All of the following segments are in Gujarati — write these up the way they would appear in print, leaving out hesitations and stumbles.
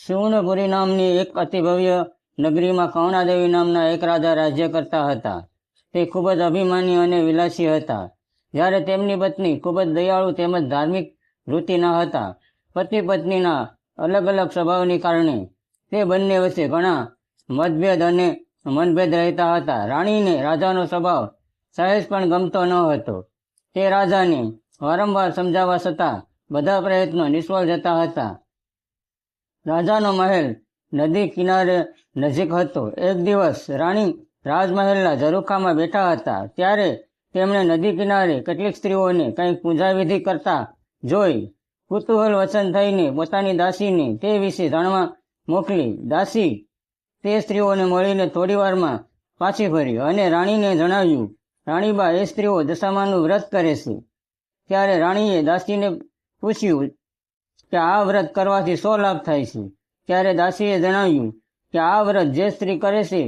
સુવર્ણપુરી નામની એક અતિ ભવ્ય નગરીમાં કૌણાદેવી નામના એક રાજા રાજ્ય કરતા હતા. તે ખૂબ જ અભિમાની અને વિલાસી હતા. જ્યારે તેમની પત્ની ખૂબ જ દયાળુ તેમજ ધાર્મિક વૃત્તિના હતા. પતિ પત્નીના અલગ અલગ સ્વભાવને કારણે તે બંને વચ્ચે ઘણા મતભેદ અને મનભેદ રહેતા હતા. રાણીને રાજાનો સ્વભાવ સહેજ પણ ગમતો ન હતો. તે રાજાને વારંવાર સમજાવવા છતાં બધા પ્રયત્નો નિષ્ફળ જતા હતા. રાજાનો મહેલ નદી કિનારે નજીક હતો. એક દિવસ રાણી રાજમહેલના ઝરૂખામાં બેઠા હતા. ત્યારે તેમણે નદી કિનારે કેટલીક સ્ત્રીઓને કંઈક પૂજાવિધિ કરતા જોઈ કુતૂહલ વચન થઈને પોતાની દાસીને તે વિશે જાણવા મોકલી. દાસી તે સ્ત્રીઓને મળીને થોડીવારમાં પાછી ફરી અને રાણીને જણાવ્યું, રાણીબા, એ સ્ત્રીઓ દશામાનું વ્રત કરે છે. ત્યારે રાણીએ દાસીને પૂછ્યું કે આ વ્રત કરવાથી શો લાભ થાય છે? ત્યારે દાસીએ જણાવ્યું કે આ વ્રત જે સ્ત્રી કરે છે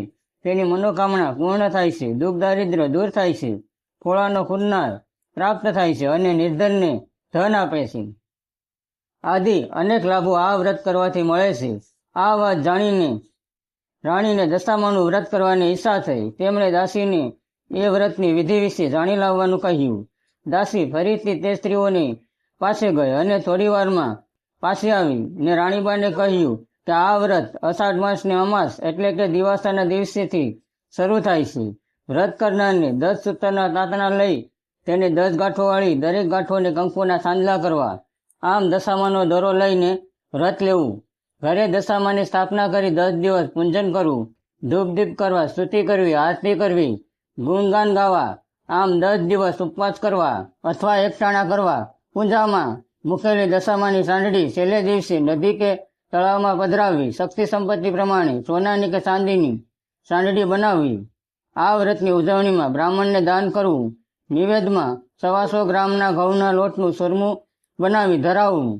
તેની મનોકામના પૂર્ણ થાય છે, દુઃખ દારિદ્ર્ય દૂર થાય છે, ખોળાનો ખુરનાર પ્રાપ્ત થાય છે અને નિર્ધનને ધન આપે છે. આદિ અનેક લાભો આ વ્રત કરવાથી મળે છે. આ વાત જાણીને રાણીને દશામાનું વ્રત કરવાની ઈચ્છા થઈ. તેમણે દાસીને એ વ્રતની વિધિ વિશે જાણી લાવવાનું કહ્યું. દાસી ફરીથી તે સ્ત્રીઓને પાસે ગઈ અને થોડીવારમાં પાછી આવી ને રાણીબાને કહ્યું કે આ વ્રત અષાઢ માસની અમાસ એટલે કે દિવાસાના દિવસેથી શરૂ થાય છે. વ્રત કરનારને 10 સૂતરના તાતણા લઈ તેને 10 ગાંઠોવાળી દરેક ગાંઠોને કંકુના સાંદલા કરવા. આમ દશામાનો દોરો લઈને વ્રત લેવું. ઘરે દશામાની સ્થાપના કરી 10 દિવસ પૂજન કરવું, ધૂપ દીપ કરવા, સ્તુતિ કરવી, આરતી કરવી, ગુણગાન ગાવા. આમ 10 દિવસ ઉપવાસ કરવા અથવા એકટાણા કરવા. પૂજામાં મૂકેલી દશામાની સાંડળી છેલ્લે દિવસે નદી કે તળાવમાં પધરાવવી. શક્તિ સંપત્તિ પ્રમાણે સોનાની કે ચાંદીની સાંડળી બનાવવી. આ વ્રતની ઉજવણીમાં બ્રાહ્મણને દાન કરવું. નિવેદમાં 125 ગ્રામના ઘઉંના લોટનું સુરમું બનાવી ધરાવવું.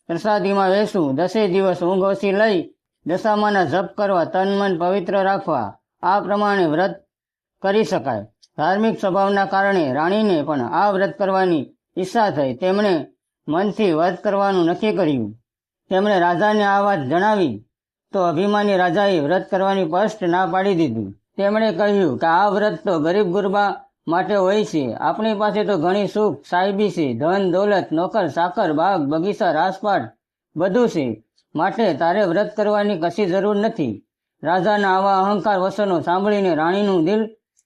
પ્રસાદીમાં વેચવું. 10 દિવસ ઊંઘ ઓછી લઈ દશામાના જપ કરવા, તન મન પવિત્ર રાખવા. આ પ્રમાણે વ્રત કરી શકાય. ધાર્મિક સ્વભાવના કારણે રાણીને પણ આ વ્રત કરવાની ઈચ્છા થઈ. તેમણે મનથી વ્રત કરવાનું નક્કી કર્યું. તેમણે રાજાને આ વાત જણાવી તો અભિમાની રાજાએ વ્રત કરવાની સ્પષ્ટ ના પાડી દીધી. તેમણે કહ્યું કે આ વ્રત તો ગરીબ ગુરબા માટે હોય છે. આપણી પાસે તો ઘણી સુખ સાહેબી છે, ધન દોલત, નોકર ચાકર, બાગ બગીચા, રાજપાટ બધું છે, માટે તારે વ્રત કરવાની કશી જરૂર નથી. રાજાના આવા અહંકાર વચનો સાંભળીને રાણીનું દિલ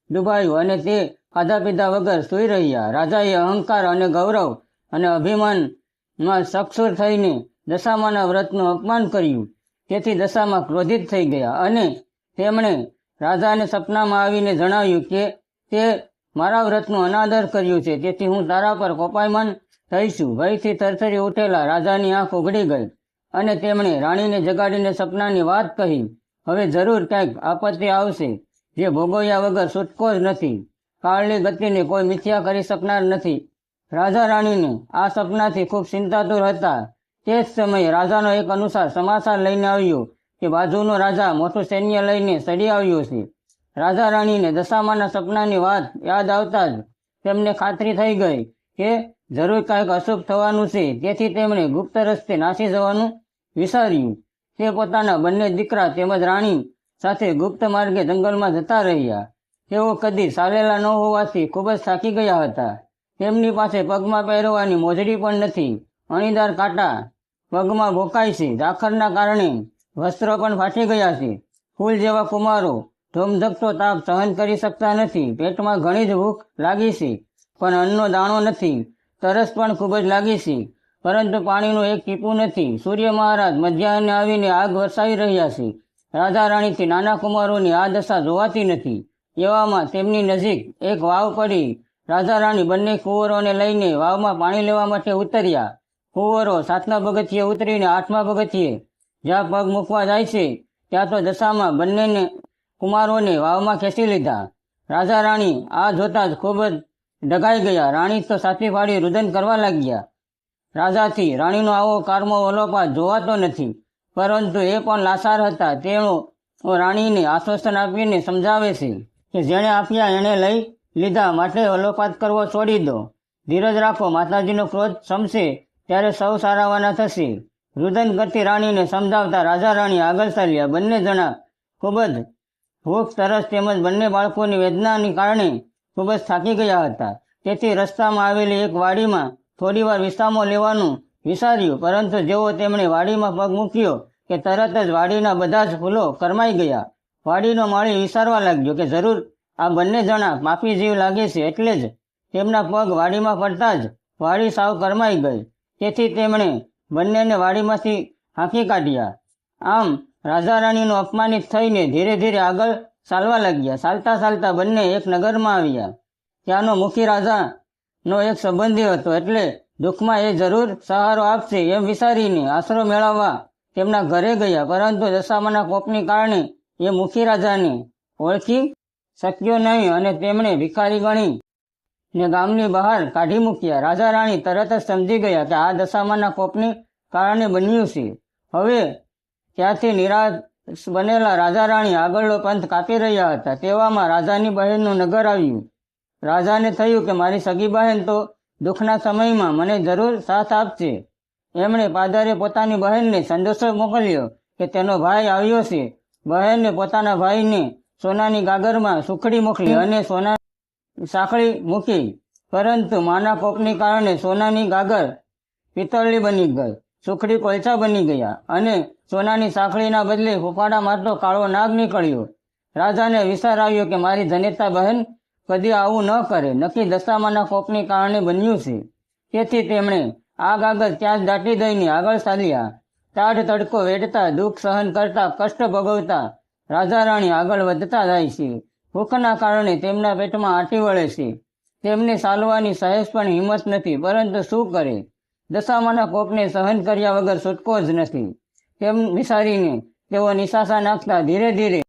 ડૂબાયું અને તે ખાધા પીધા વગર સૂઈ રહ્યા. રાજાએ અહંકાર અને ગૌરવ અને અભિમાનમાં સક્ષુર થઈને દશામાના વ્રતનું અપમાન કર્યું. તેથી દશામાં ક્રોધિત થઈ ગયા અને તેમણે રાજાને સપનામાં આવીને જણાવ્યું કે તે મારા વ્રતનું અનાદર કર્યું છે, તેથી હું તારા પર કોપાયમાન થઈશું. ભયથી થરથરી ઉઠેલા રાજાની આંખ ઉઘડી ગઈ અને તેમણે રાણીને જગાડીને સપનાની વાત કહી. હવે જરૂર કંઈક આપત્તિ આવશે જે ભોગવ્યા વગર છૂટકો જ નથી. કાળની ગતિને કોઈ મિથ્યા કરી શકનાર નથી. રાજા રાણીને આ સપનાથી ખૂબ ચિંતાતુર હતા. તે જ સમયે રાજાનો એક અનુસાર સમાચાર લઈને આવ્યો કે બાજુનો રાજા મોટું સૈન્ય લઈને ચડી આવ્યો છે. રાજા રાણીને દશામાના સપનાની વાત યાદ આવતા જ તેમને ખાતરી થઈ ગઈ કે જરૂર કંઈક અશુભ થવાનું છે. તેથી તેમણે ગુપ્ત રસ્તે નાસી જવાનું વિચાર્યું. તે પોતાના બંને દીકરા તેમજ રાણી સાથે ગુપ્ત માર્ગે જંગલમાં જતા રહ્યા. તેઓ કદી ચાલેલા ન હોવાથી ખૂબ જ થાકી ગયા હતા. તેમની પાસે પગમાં પહેરવાની મોજડી પણ નથી. અણીદાર કાંટા પગમાં ભોકાય છે. ઝાખરના કારણે વસ્ત્રો પણ ફાટી ગયા છે. ફૂલ જેવા કુમારો ધોમધકતો તાપ સહન કરી શકતા નથી. પેટમાં ઘણી જ ભૂખ લાગી છે, પણ અન્નનો દાણો નથી. તરસ પણ ખૂબ જ લાગી છે, પરંતુ પાણીનું એક ટીપું નથી. સૂર્ય મહારાજ મધ્યાહને આવીને આગ વરસાવી રહ્યા છે. રાજા રાણીથી નાના કુમારોની આ દશા જોવાતી નથી. એવામાં તેમની નજીક એક વાવ પડી. રાજા રાણી બંને કુંવરોને લઈને વાવમાં પાણી લેવા માટે ઉતર્યા. કુંવરો 7મા પગથિયે ઉતરીને 8મા પગથિયે જ્યાં પગ મૂકવા જાય છે ત્યાં તો દશામાં બંને કુમારોને વાવમાં ખેંચી લીધા. રાજા રાણી આ જોતા જ ખૂબ જ ડઘાઈ ગયા. રાણી તો સાથી ફાડી રુદન કરવા લાગ્યા. રાજાથી રાણીનો આવો કારમો વલોપાત જોવાતો નથી, પરંતુ એ પણ લાચાર હતા. તેઓ રાણીને આશ્વાસન આપીને સમજાવે છે કે જેણે આપ્યા એણે લઈ લીધા, માટે વલોપાત કરવો છોડી દો. ધીરજ રાખો, માતાજીનો ક્રોધ શમશે ત્યારે સૌ સારાવાના થશે. રુદન કરતી રાણીને સમજાવતા રાજા રાણી આગળ ચાલ્યા. બંને જણા ખૂબ જ ભૂખ, તરસ તેમજ બંને બાળકોની વેદનાને કારણે ખૂબ જ થાકી ગયા હતા. તેથી રસ્તામાં આવેલી એક વાડીમાં થોડીવાર વિશ્રામો લેવાનું વિચાર્યું, પરંતુ જેવો તેમણે વાડીમાં પગ મૂક્યો કે તરત જ વાડીના બધા જ ફૂલો કરમાઈ ગયા. વાડીનો માળી વિચારવા લાગ્યો કે જરૂર આ બંને જણા પાપી જીવ લાગે છે, એટલે જ તેમના પગ વાડીમાં પડતા જ વાડી સાવ કરમાઈ ગઈ. તેથી તેમણે બંનેને વાડીમાંથી હાંકી કાઢ્યા. આમ રાજા રાણીનો અપમાનિત થઈને ધીરે ધીરે આગળ ચાલવા લાગ્યા. ચાલતા ચાલતા બંને એક નગરમાં આવ્યા. ત્યાંનો મુખી રાજાનો એક સંબંધી હતો, એટલે દુઃખમાં એ જરૂર સહારો આપશે એમ વિચારીને આશરો મેળવવા તેમના ઘરે ગયા. પરંતુ દશામાના કોપને કારણે એ મુખી રાજાને ઓળખી શક્યો નહીં અને તેમણે ભિખારી ગણી ને ગામની બહાર કાઢી મૂક્યા. રાજા રાણી તરત જ સમજી ગયા કે આ દશામાના કોપને કારણે બન્યું છે. હવે ત્યાંથી નિરાશ બનેલા રાજા રાણી આગળનો પંથ કાપી રહ્યા હતા. તેવામાં રાજાની બહેનનું નગર આવ્યું. રાજાને થયું કે મારી સગી બહેન તો દુઃખના સમયમાં મને જરૂર સાથ આપશે. એમણે પાદરે પોતાની બહેનને સંદેશો મોકલ્યો કે તેનો ભાઈ આવ્યો છે. બહેને પોતાના ભાઈને સોનાની ગાગરમાં સુખડી મોકલી અને સોના સાંકળી મૂકી, પરંતુ માના કોપને કારણે સોનાની ગાગર પિત્તળની બની ગઈ, સુખડી કોલસા બની ગયા અને સોનાની સાંકળીના બદલે ફૂફાડા મારતો કાળો નાગ નીકળ્યો. રાજાને વિચાર આવ્યો કે મારી જનેતા બહેન કદી આવું ન કરે, નક્કી દશામાના કોપને કારણે બન્યું છે. તેથી તેમણે આ ગાગર ત્યાં જ દાટી દઈને આગળ ચાલ્યા. ટાઢ તડકો વેઠતા, દુઃખ સહન કરતા, કષ્ટ ભોગવતા રાજા રાણી આગળ વધતા જાય છે. ભૂખના કારણે તેમના પેટમાં આંટી વળે છે. તેમને ચાલવાની સહેજ પણ હિંમત નથી, પરંતુ શું કરે, દશામાના કોપને સહન કર્યા વગર છૂટકો જ નથી. તેમ વિચારીને તેઓ નિશાસા નાખતા ધીરે ધીરે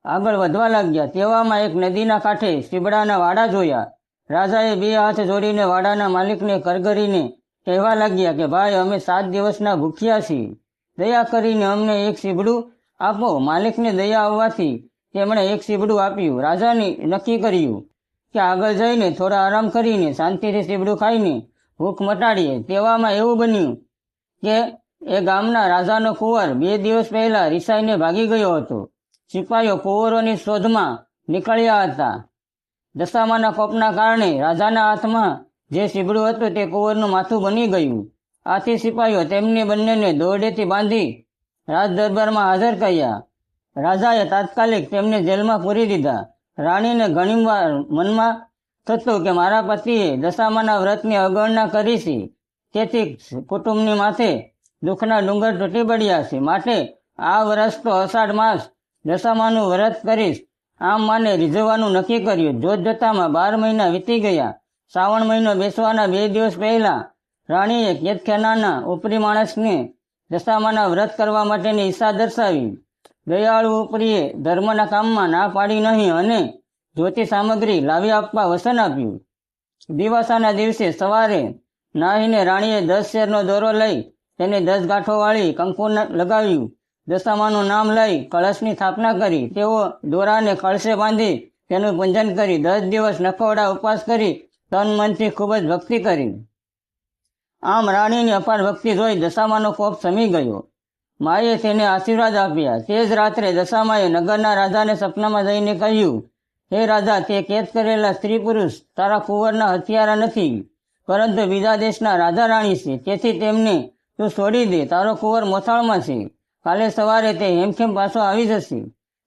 આગળ વધવા લાગ્યા. તેવામાં એક નદીના કાંઠે સીબડાના વાડા જોયા. રાજાએ બે હાથ જોડીને વાડાના માલિકને કરગરીને કહેવા લાગ્યા કે ભાઈ, અમે 7 દિવસના ભૂખ્યા છીએ, દયા કરીને અમને એક સીબડું આપો. માલિકને દયા આવવાથી તેમણે એક સીબડું આપ્યું. રાજાને નક્કી કર્યું કે આગળ જઈને થોડા આરામ કરીને શાંતિથી સીબડું ખાઈને ભૂખ મટાડીએ. તેવામાં એવું બન્યું કે એ ગામના રાજાનો કુંવર 2 દિવસ પહેલા રિસાઈને ભાગી ગયો હતો. સિપાહીઓ કુંવરોની શોધમાં નીકળ્યા હતા. દશામાના કોપના કારણે રાજાના હાથમાં જે સીબડું હતું તે કુંવરનું માથું બની ગયું. આથી સિપાહીઓ તેમને બંનેને દોરડેથી બાંધી રાજ દરબારમાં હાજર કર્યા. રાજાએ તાત્કાલિક તેમને જેલમાં પૂરી દીધા. રાણીને ઘણીવાર મનમાં થતું કે મારા પતિએ દશામાના વ્રતની અવગણના કરી છે, તેથી કુટુંબની માથે દુઃખના ડુંગર તૂટી પડ્યા છે. માટે આ વર્ષ તો અષાઢ માસ દશામાનું વ્રત કરીશ. આમ માને રીઝવવાનું નક્કી કર્યું. જોત જોતામાં 12 મહિના વીતી ગયા. શ્રાવણ મહિનો બેસવાના 2 દિવસ પહેલા રાણીએ કેદખાનાના ઉપરી માણસને દશામાના વ્રત કરવા માટેની ઈચ્છા દર્શાવી. દયાળુ ઉપરીએ ધર્મના કામમાં ના પાડી નહીં અને જોતી સામગ્રી લાવી આપવા વચન આપ્યું. દિવાસાના દિવસે સવારે નાહીને રાણીએ 10 શેરનો દોરો લઈ તેને 10 ગાંઠોવાળી કંકુ લગાવ્યું. દશામાનું નામ લઈ કળશની સ્થાપના કરી. તેઓ દોરાને કળશે બાંધી તેનું પૂજન કરી 10 દિવસ નખવડા ઉપવાસ કરી તન મનથી ખૂબ જ ભક્તિ કરી. આમ રાણીની અપાર ભક્તિ જોઈ દશામાનો કોપ શમી ગયો. માએ તેને આશીર્વાદ આપ્યા. તે જ રાત્રે દશામાએ નગરના રાજાને સપનામાં જઈને કહ્યું, હે રાજા, તે કેદ કરેલા સ્ત્રી પુરુષ તારા કુંવરના હથિયારા નથી, પરંતુ બીજા દેશના રાજા રાણી છે. તેથી તેમને તું છોડી દે. તારો કુંવર મોસાળમાં છે. કાલે સવારે તે હેમખેમ પાછો આવી જશે.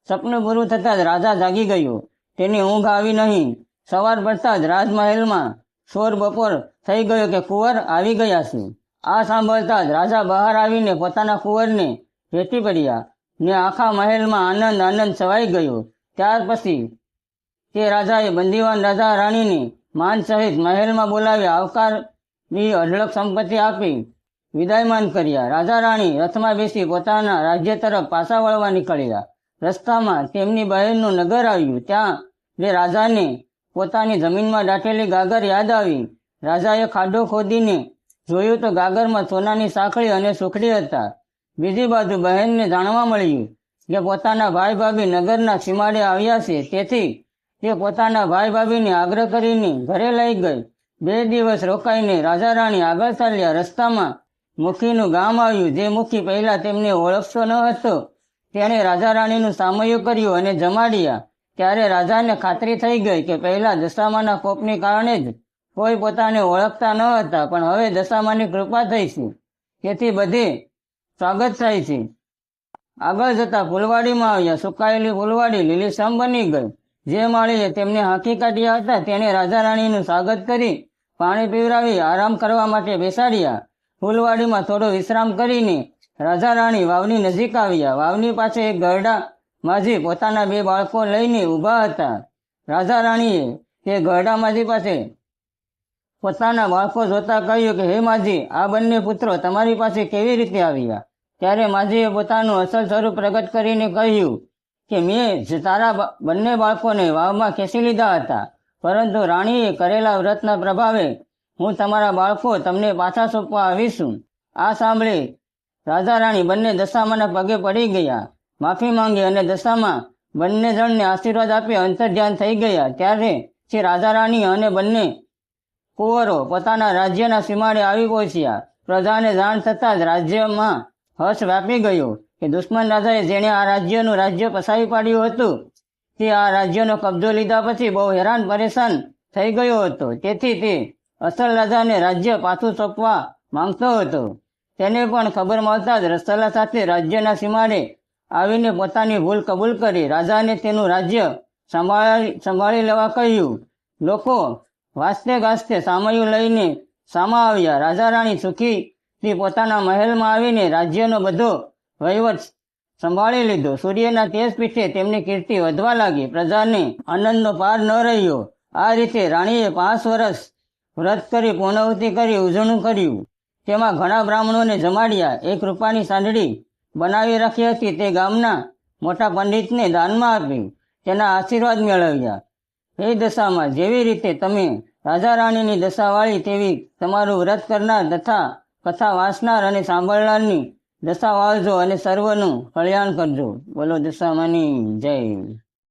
સપનું પૂરું થતાં જ રાજા જાગી ગયો. તેની ઊંઘ આવી નહીં. સવાર પડતા જ રાજમહેલમાં શોર બપોર થઈ ગયો કે કુંવર આવી ગયા છે. આ સાંભળતા જ રાજા બહાર આવીને પોતાના કુંવરને ભેટી પડ્યા ને આખા મહેલમાં આનંદ છવાઈ ગયો. ત્યાર પછી તે રાજાએ બંદીવાન રાજા રાણીને માન સહિત મહેલમાં બોલાવી આવકારી અઢળક સંપત્તિ આપી વિદાયમાન કર્યા. રાજા રાણી રથમાં બેસી પોતાના રાજ્ય તરફ પાછા વળવા નીકળ્યા. રસ્તામાં તેમની બહેનનું નગર આવ્યું. ત્યાં જે રાજાને પોતાની જમીનમાં દાટેલી ગાગર યાદ આવી. રાજાએ ખાડો ખોદીને જોયું તો ગાગરમાં સોનાની સાંકળી અને સુખડી હતા. બીજી બાજુ બહેનને જાણવા મળ્યું કે પોતાના ભાઈ ભાભી નગરના સીમાડે આવ્યા છે. તેથી તે પોતાના ભાઈ ભાભીને આગ્રહ કરીને ઘરે લઈ ગઈ. 2 દિવસ રોકાઈને રાજા રાણી આગળ ચાલ્યા. રસ્તામાં મુખીનું ગામ આવ્યું. જે મુખી પહેલા તેમને ઓળખતો ન હતો તેણે રાજા રાણીનું સામયું કર્યું અને જમાડ્યા. ત્યારે રાજાને ખાતરી થઈ ગઈ કે પહેલા દશામાના કોપને કારણે જ કોઈ પોતાને ઓળખતા ન હતા, પણ હવે દશામાની કૃપા થઈ છે, તેથી બધે સ્વાગત થાય છે. આગળ જતા ફૂલવાડીમાં આવ્યા. સુકાયેલી ફૂલવાડી લીલીછમ બની ગઈ. જે માળીએ તેમને હાંકી કાઢ્યા હતા તેણે રાજા રાણીનું સ્વાગત કરી પાણી પીવડાવી આરામ કરવા માટે બેસાડ્યા. ફૂલવાડીમાં થોડો વિશ્રામ કરીને રાજા રાણી વાવની નજીક આવ્યા. વાવની પાસે એક ગરડા માજી પોતાના 2 બાળકો લઈને ઊભા હતા. રાજા રાણીએ તે ગરડા માજી પાસે પોતાના બાળકો જોતા કહ્યું કે, હે માજી, આ બંને પુત્રો તમારી પાસે કેવી રીતે આવ્યા? ત્યારે માજીએ પોતાનું અસલ સ્વરૂપ પ્રગટ કરીને કહ્યું કે મેં જ તારા બંને બાળકોને વાવમાં ખેંચી લીધા હતા, પરંતુ રાણીએ કરેલા વ્રતના પ્રભાવે હું તમારા બાળકો તમને પાછા સોંપવા આવી છું. આ સાંભળી રાજા રાણી બંને દશામાના પગે પડી ગયા, માફી માંગી અને દશામાં બંને જણને આશીર્વાદ આપી અંતર્ધ્યાન થઈ ગયા. ત્યારે શ્રી રાજા રાણી અને બંને કુંવરો પોતાના રાજ્યના સીમાડે આવી પહોંચ્યા. પ્રજાને જાણ થતાં જ રાજ્યમાં હર્ષ વ્યાપી ગયો કે દુશ્મન રાજાએ જેણે આ રાજ્ય પસાવી પાડ્યું હતું તે આ રાજ્યનો કબજો લીધા પછી બહુ હેરાન પરેશાન થઈ ગયો હતો. તેથી તે અસલ રાજાને રાજ્ય પાછું સોંપવા માંગતો હતો. તેને પણ ખબર મળતા જ રસલા સાથે રાજ્યના સીમાડે આવીને પોતાની ભૂલ કબૂલ કરી રાજાને તેનું રાજ્ય સંભાળી લેવા કહ્યું. લોકો વાસ્તે ગાસ્તે સામયું લઈને સામા આવ્યા. રાજા રાણી સુખીથી પોતાના મહેલમાં આવીને રાજ્યનો બધો વહીવટ સંભાળી લીધો. સૂર્યના તેજ પીઠે તેમની કીર્તિ વધવા લાગી. પ્રજાને આનંદનો પાર ન રહ્યો. આ રીતે રાણીએ 5 વર્ષ વ્રત કરી પૂર્ણાહુતિ કરી ઉજવણું કર્યું. તેમાં ઘણા બ્રાહ્મણોને જમાડ્યા. એક રૂપાની સાંઢળી બનાવી રાખી હતી તે ગામના મોટા પંડિતને દાનમાં આપી તેના આશીર્વાદ મેળવ્યા. એ દશામાં જેવી રીતે તમે રાજા રાણીની દશાવાળી તેવી તમારું વ્રત કરનાર તથા કથા વાંચનાર અને સાંભળનારની દશા વાળજો અને સર્વનું કલ્યાણ કરજો. બોલો દશામાની જય.